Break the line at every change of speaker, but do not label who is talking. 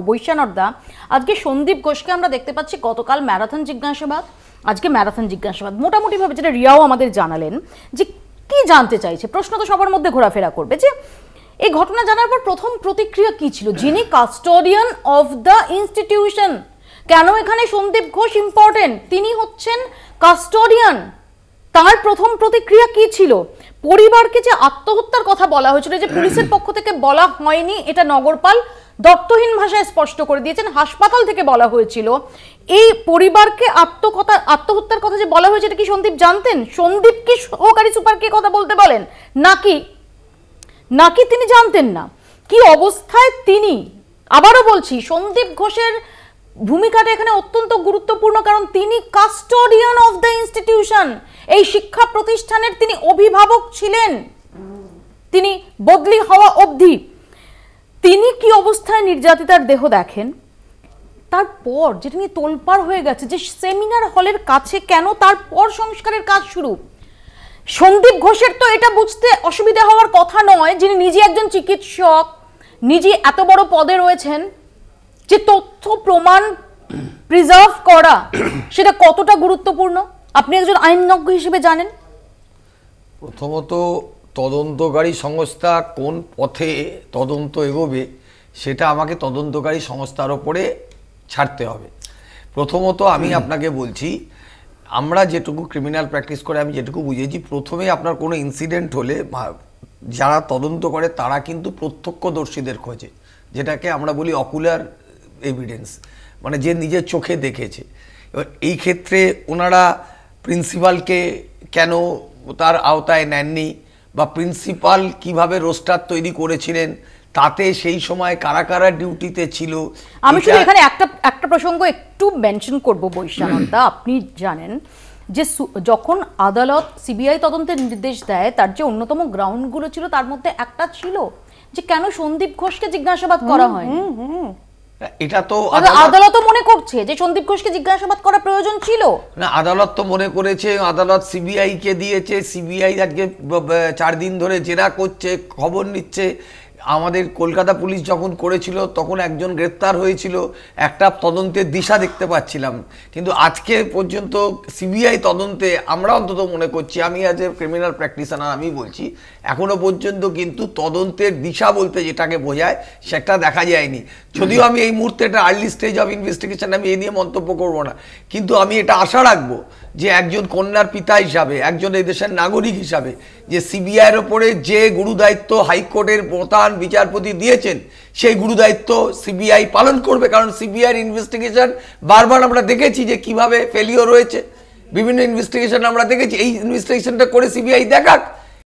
বৈশ্যানরদা, আজকে সন্দীপ ঘোষকে আমরা দেখতে পাচ্ছি গতকাল ম্যারাথন জিজ্ঞাসাবাদ, আজকে ম্যারাথন জিজ্ঞাসাবাদ। মোটামুটিভাবে যেটা রিয়াও আমাদের জানালেন যে কি জানতে চাইছে, প্রশ্ন তো সবার মধ্যে ঘোরাফেরা করবে যে এই ঘটনা জানার পর প্রথম প্রতিক্রিয়া কি ছিল, যিনি কাস্টোডিয়ান অফ দ্য ইনস্টিটিউশন, কেন এখানে সন্দীপ ঘোষ ইম্পর্টেন্ট, তিনি হচ্ছেন কাস্টোডিয়ান, তার প্রথম প্রতিক্রিয়া কি ছিল? পরিবারকে যে আত্মহত্যার কথা বলা হয়েছিল, যে পুলিশের পক্ষ থেকে বলা হয়নি, এটা নগরপাল দত্তহীন ভাষায় স্পষ্ট করে দিয়েছেন, হাসপাতাল থেকে বলা হয়েছিল। এই পরিবারকে আত্মহত্যার কথা যে বলা হয়েছে, এটা কি সন্দীপ জানতেন? সন্দীপ কি সহকারী সুপারকে কথা বলতে বলেন নাকি তিনি জানতেন না? কি অবস্থায় তিনি, আবারও বলছি, সন্দীপ ঘোষের ভূমিকাটা এখানে অত্যন্ত গুরুত্বপূর্ণ, কারণ তিনি কাস্টোডিয়ান অফ দ্য ইনস্টিটিউশন, এই শিক্ষা প্রতিষ্ঠানের তিনি অভিভাবক ছিলেন, তিনি বদলি হওয়া অবধি। তিনি কি অবস্থায় নির্যাতিতার দেহ দেখেন, তারপর যেটা নিয়ে তোলপাড় হয়ে গেছে যে সেমিনার হলের কাছে কেন, তারপর সংস্কারের কাজ শুরু। সন্দীপ ঘোষের তো এটা বুঝতে অসুবিধা হওয়ার কথা নয়, যিনি নিজে একজন চিকিৎসক, নিজে এত বড় পদে রয়েছেন, যে তথ্য প্রমাণ প্রিজার্ভ করা সেটা কতটা গুরুত্বপূর্ণ আপনি একজন আইনজ্ঞ হিসেবে জানেন।
প্রথমত তদন্তকারী সংস্থা কোন পথে তদন্ত এগোবে সেটা আমাকে তদন্তকারী সংস্থার ওপরে ছাড়তে হবে। প্রথমত আমি আপনাকে বলছি, আমরা যেটুকু ক্রিমিনাল প্র্যাকটিস করে আমি যেটুকু বুঝেছি, প্রথমে আপনার কোনো ইনসিডেন্ট হলে যারা তদন্ত করে তারা কিন্তু প্রত্যক্ষদর্শীদের খোঁজে, যেটাকে আমরা বলি অকুলার এভিডেন্স, মানে যে নিজের চোখে দেখেছে। এবার এই ক্ষেত্রে ওনারা প্রিন্সিপালকে কেন তার আওতায় নেননি, বা প্রিন্সিপাল কিভাবে রোস্টার তৈরি করেছিলেন, তাতে সেই সময় কারা কারা ডিউটিতে ছিল।
আমি শুধু এখানে একটা প্রসঙ্গ একটু মেনশন করব বৈশ্যানন্দা, আপনি জানেন যে যখন আদালত সিবিআই তদন্তের নির্দেশ দেয়, তার যে অন্যতম গ্রাউন্ডগুলো ছিল তার মধ্যে একটা ছিল যে কেন সন্দীপ ঘোষকে জিজ্ঞাসাবাদ করা হয়।
এটা তো
আদালতও মনে করছে যে সন্দীপ ঘোষকে জিজ্ঞাসাবাদ করা প্রয়োজন ছিল
না, আদালত তো মনে করেছে, আদালত সিবিআই কে দিয়েছে, সিবিআই আজকে 4 দিন ধরে জেরা করছে, খবর নিচ্ছে। আমাদের কলকাতা পুলিশ যখন করেছিল তখন একজন গ্রেপ্তার হয়েছিল, একটা তদন্তের দিশা দেখতে পাচ্ছিলাম, কিন্তু আজকে পর্যন্ত সিবিআই তদন্তে আমরা অন্তত মনে করছি, আমি অ্যাজ এ ক্রিমিনাল প্র্যাকটিশনার আমি বলছি, এখনো পর্যন্ত কিন্তু তদন্তের দিশা বলতে যেটাকে বোঝায় সেটা দেখা যায়নি। যদিও আমি এই মুহূর্তে এটা আর্লি স্টেজ অফ ইনভেস্টিগেশন, আমি এই নিয়ে মন্তব্য করবো না, কিন্তু আমি এটা আশা রাখবো যে একজন কন্যার পিতা হিসাবে, একজন এই দেশের নাগরিক হিসাবে, যে সিবিআইয়ের ওপরে যে গুরুদায়িত্ব হাইকোর্টের প্রধান বিচারপতি দিয়েছেন, সেই গুরুদায়িত্ব সিবিআই পালন করবে। কারণ সিবিআইয়ের ইনভেস্টিগেশন বারবার আমরা দেখেছি যে কিভাবে ফেলিওর রয়েছে, বিভিন্ন ইনভেস্টিগেশন আমরা দেখেছি। এই ইনভেস্টিগেশনটা করে সিবিআই দেখাক